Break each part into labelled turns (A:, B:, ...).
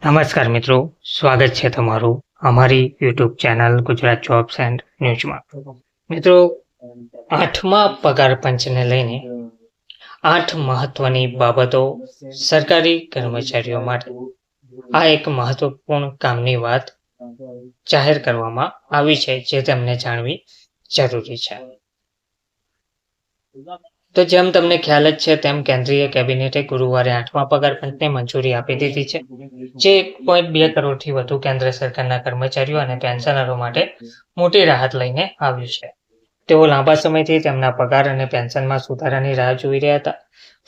A: નમસ્કાર મિત્રો, સ્વાગત છે તમારું અમારી YouTube channel Gujarat jobs and ન્યૂઝમાં. મિત્રો, 8મા પગાર પંચને લઈને 8 મહત્વની બાબતો સરકારી કર્મચારીઓ માટે. આ એક મહત્વપૂર્ણ કામની વાત જાહેર કરવામાં આવી છે જે તેમને જાણવી જરૂરી છે. તો જેમ તમને ખ્યાલ જ છે તેમ કેન્દ્રીય કેબિનેટે ગુરુવારે 8મા પગાર પંચને મંજૂરી આપી દીધી છે, જે 1.2 કરોડથી વધુ કેન્દ્ર સરકારના કર્મચારીઓ અને પેન્શનરો માટે મોટી રાહત લઈને આવ્યું છે. તેઓ લાંબા સમયથી તેમના પગાર અને પેન્શનમાં સુધારાની રાહ જોઈ રહ્યા હતા.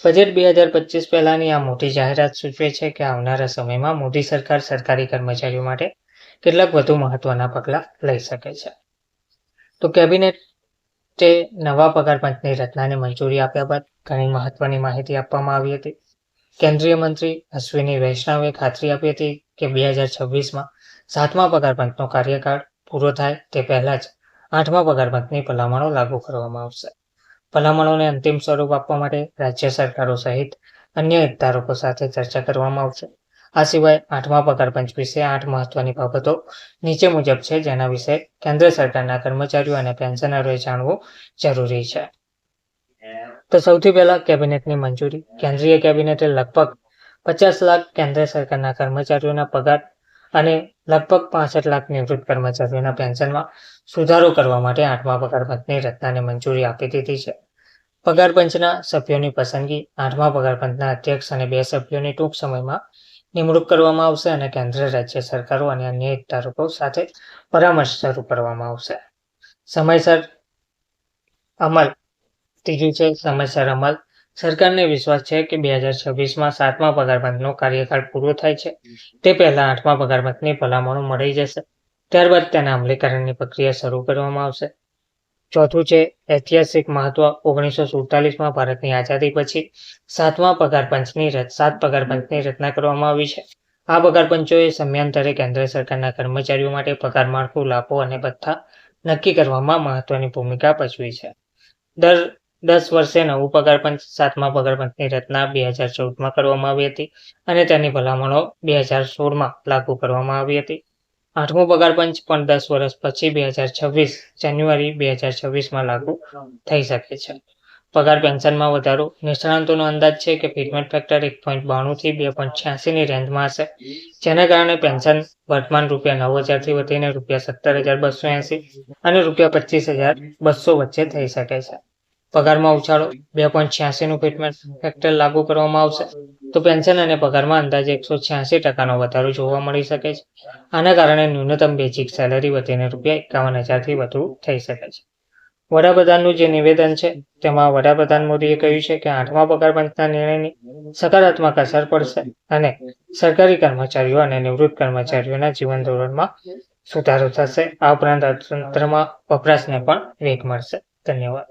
A: બજેટ 2025 પહેલાની આ મોટી જાહેરાત સૂચવે છે કે આવનારા સમયમાં મોદી સરકાર સરકારી કર્મચારીઓ માટે કેટલાક વધુ મહત્વના પગલાં લઈ શકે છે. તો કેબિનેટે નવા પગાર પંચની રચનાને મંજૂરી આપ્યા બાદ ઘણી મહત્વની માહિતી આપવામાં આવી હતી. કેન્દ્રીય મંત્રી અશ્વિની વૈષ્ણવે ખાતરી આપી હતી કે 2026માં 7મા પગાર પંચનો કાર્યકાળ પૂરો થાય તે પહેલા જ 8મા પગાર પંચની ભલામણો લાગુ કરવામાં આવશે. ભલામણોને અંતિમ સ્વરૂપ આપવા માટે રાજ્ય સરકારો સહિત અન્ય હિતધારકો સાથે ચર્ચા કરવામાં આવશે. આ સિવાય 8મા પગાર પંચ વિશે 8 મહત્વની બાબતો નીચે મુજબ છે, જેના વિશે કેન્દ્ર સરકારના કર્મચારીઓ અને પેન્શનરોએ જાણવું જરૂરી છે. તો સૌથી પહેલા કેબિનેટની મંજૂરી. કેન્દ્રીય કેબિનેટે લગભગ 50 લાખ કેન્દ્ર સરકારના કર્મચારીઓના પગાર અને લગભગ 65 લાખ નિવૃત્ત કર્મચારીઓના પેન્શનમાં સુધારો કરવા માટે 8મા પગાર પંચની રચનાને મંજૂરી આપી દીધી છે. પગાર પંચના સભ્યોની પસંદગી. 8મા પગાર પંચના અધ્યક્ષ અને 2 સભ્યોની ટૂંક સમયમાં નિમણૂક કરવામાં આવશે અને કેન્દ્ર રાજ્ય સરકારો અને અન્ય હિતધારકો સાથે પરામર્શ શરૂ કરવામાં આવશે. સમયસર અમલ. ત્રીજું છે સમયસર અમલ. સરકારને વિશ્વાસ છે કે 2026માં 7મા પગાર પંચનો કાર્યકાળ પૂરો થાય છે તે પહેલા 8મા પગાર પંચની ભલામણો મળી જશે. ત્યારબાદ તેના અમલીકરણની પ્રક્રિયા શરૂ કરવામાં આવશે. ચોથું છે ઐતિહાસિક મહત્વ. 1947માં ભારતની આઝાદી પછી 7મા પગાર પંચની 7 પગાર પંચની રચના કરવામાં આવી છે. આ પગાર પંચોએ સમયાંતરે કેન્દ્ર સરકારના કર્મચારીઓ માટે પગાર માળખું, લાભો અને ભથ્થા નક્કી કરવામાં મહત્વની ભૂમિકા ભજવી છે. દર 10 વર્ષે નવું પગાર પંચ. 7મા પગાર પંચની રચના 2014માં કરવામાં આવી હતી અને તેની ભલામણો 2016માં લાગુ કરવામાં આવી હતી. 8મો પગાર પંચ પણ 10 વર્ષ પછી 2026 જાન્યુઆરી 2026માં લાગુ થઈ શકે છે. પગાર પેન્શનમાં વધારો. નિષ્ણાંતોનો અંદાજ છે કે ફિટમેન્ટ ફેક્ટર 1.92 થી 2.86ની રેન્જમાં હશે, જેના કારણે પેન્શન વર્તમાન ₹9,000 થી વધીને ₹17,280 અને ₹25,200 વચ્ચે થઈ શકે છે. પગારમાં ઉછાળો. 2.86નું ફિટમેન્ટ ફેક્ટર લાગુ કરવામાં આવશે તો પેન્શન અને પગારમાં અંદાજે 186% વધારો જોવા મળી શકે છે. આના કારણે ન્યૂનતમ બેઝિક સેલરી વધીને ₹51,000થી વધુ થઈ શકે છે. વડાપ્રધાનનું જે નિવેદન છે તેમાં વડાપ્રધાન મોદીએ કહ્યું છે કે 8મા પગાર પંચના નિર્ણયની સકારાત્મક અસર પડશે અને સરકારી કર્મચારીઓ અને નિવૃત્ત કર્મચારીઓના જીવન ધોરણમાં સુધારો થશે. આ ઉપરાંત અર્થતંત્રમાં વપરાશને પણ વેગ મળશે. ધન્યવાદ.